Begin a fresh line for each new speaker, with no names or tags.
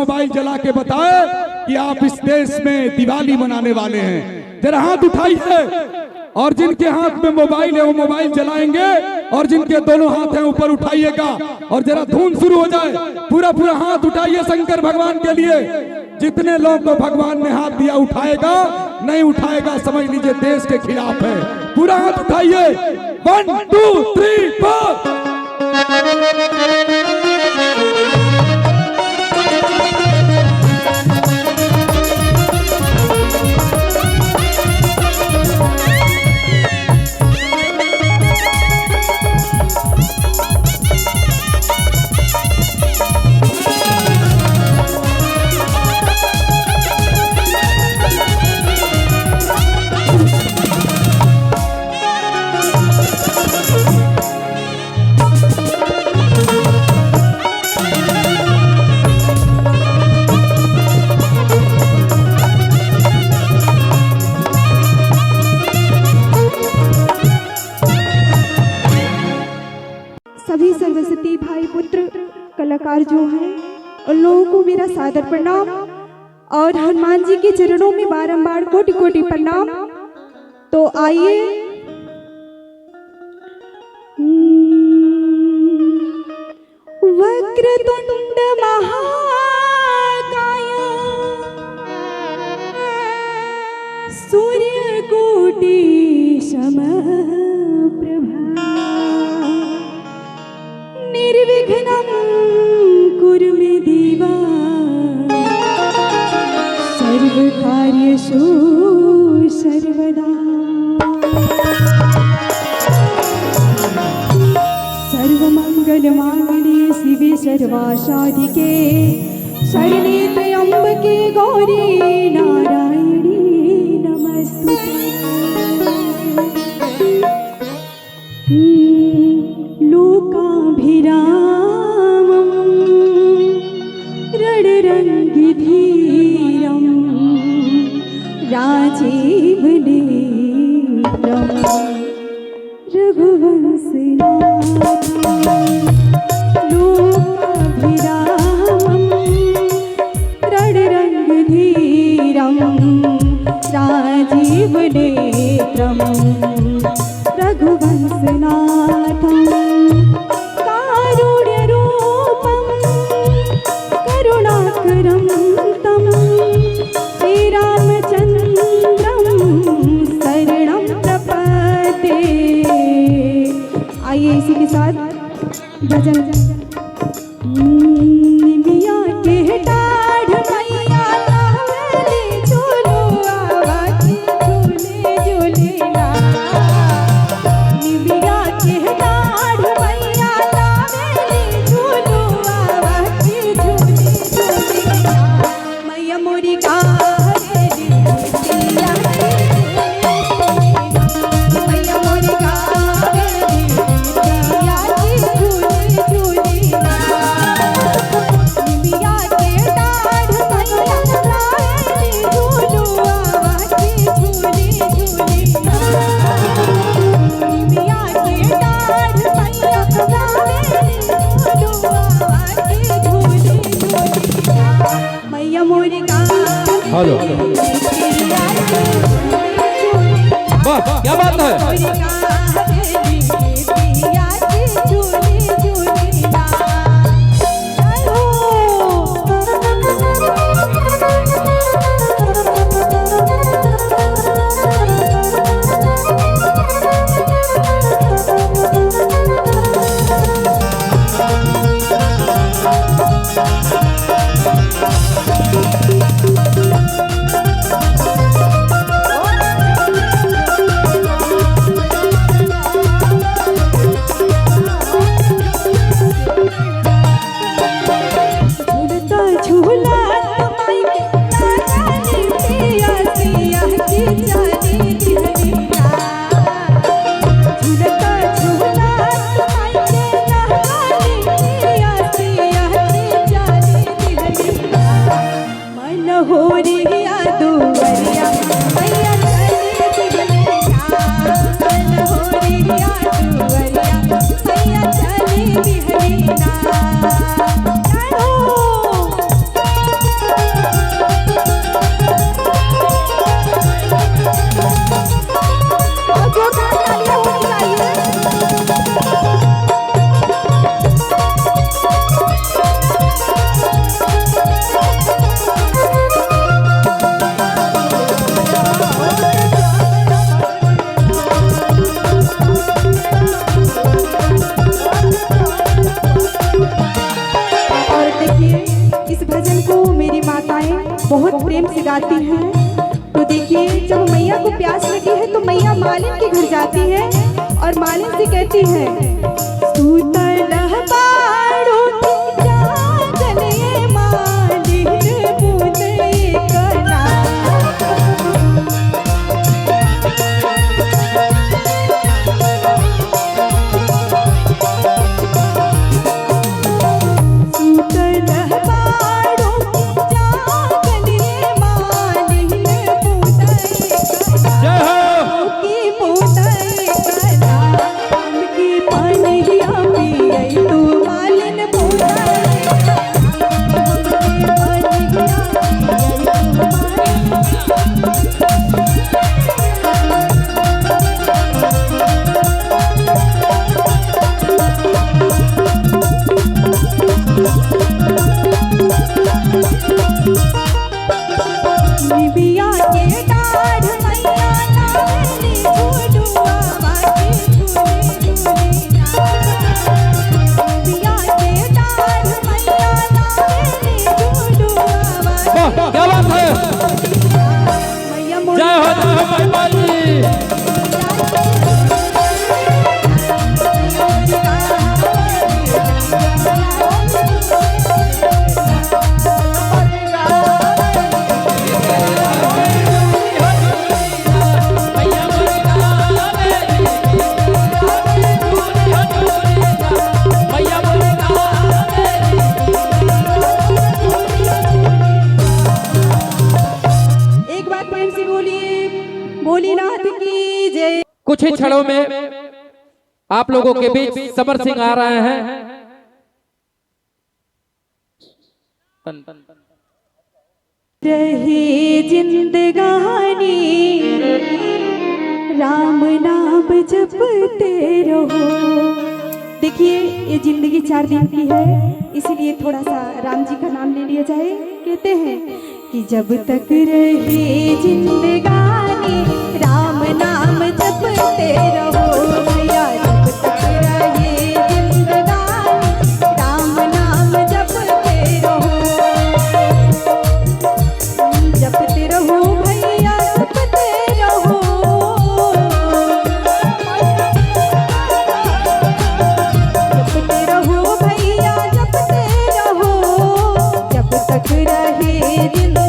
Mobile जला के बताए कि आप इस देश में दिवाली मनाने वाले हैं। जरा हाथ उठाइए, और जिनके हाथ में मोबाइल है वो मोबाइल जलाएंगे, और जिनके दोनों हाथ हैं ऊपर उठाइएगा, और जरा धुन शुरू हो जाए। पूरा पूरा हाथ उठाइए शंकर भगवान के लिए। जितने लोग को भगवान ने हाथ दिया उठाएगा, नहीं उठाएगा समझ लीजिए देश के खिलाफ है। पूरा हाथ उठाइए। 1 2 3 4।
सभी सरस्वती भाई पुत्र कलाकार जो हैं उन लोगों को मेरा सादर प्रणाम, और हनुमान जी के चरणों में बारंबार कोटि कोटि प्रणाम। तो आइए वक्रतुंड महाकाय सूर्यकोटि समप्रभा निर्विघ्नं कुरु मे देवा सर्वकार्येषु सर्वदा। सर्वमंगलमांगल्ये शिवे सर्वासाधिके शरण्ये त्र्यंबके गौरी नारायणी नमस्तुते। लोकाभिरामं रणरङ्गधीरं राजीवनेत्रं रघुवंशनाथं। लोकाभिरामं रणरङ्गधीरं राजीवनेत्रं रघुवंशनाथं। कारुण्यरूपं करुणाकरं तं श्रीरामचन्द्रं शरणं प्रपद्ये। आइए इसी के साथ भजन। निमिया के डाढ़ मैया लावली झूलो आवाज़ी झूले झूलेला। निमिया के डाढ़ मैया लावली झूलो आवाज़ी झूले झूलेला। मैया मोरी कावेरी मैया मैया मोरी कावेरी मैया झूले झूलेला। निमिया के डाढ़ मैया लावली झूलो आवाज़ी झूले झूलेला। निमिया के डाढ़ मैया लावली झूलो आवाज़ी झूले झूलेला। मैया मोरी
हेलो, वाह क्या बात है।
माताएं बहुत प्रेम से गाती हैं। तो देखिए, जब मैया को प्यास लगी है तो मैया मालिन के घर जाती है और मालिन से कहती है, सूतल बाड़ो की जागल ये मालिन मुदई कना।
क्या बात है, जय हो माता जी। कुछ ही क्षणों में आप लोगों के बीच समर सिंह आ रहे हैं।
रहे जिंदगानी राम नाम जपते रहो। देखिए, ये जिंदगी 4 दिन की है, इसीलिए थोड़ा सा राम जी का नाम ले लिया जाए। कहते हैं कि जब तक रहे जिंदगानी राम नाम जपते रहो भैया, जब तक रहे जिंदगानी राम नाम जपते रहो। जपते रहो भैया, जपते रहो, जपते रहो भैया, जपते रहो। जब तक रहे जिंदगानी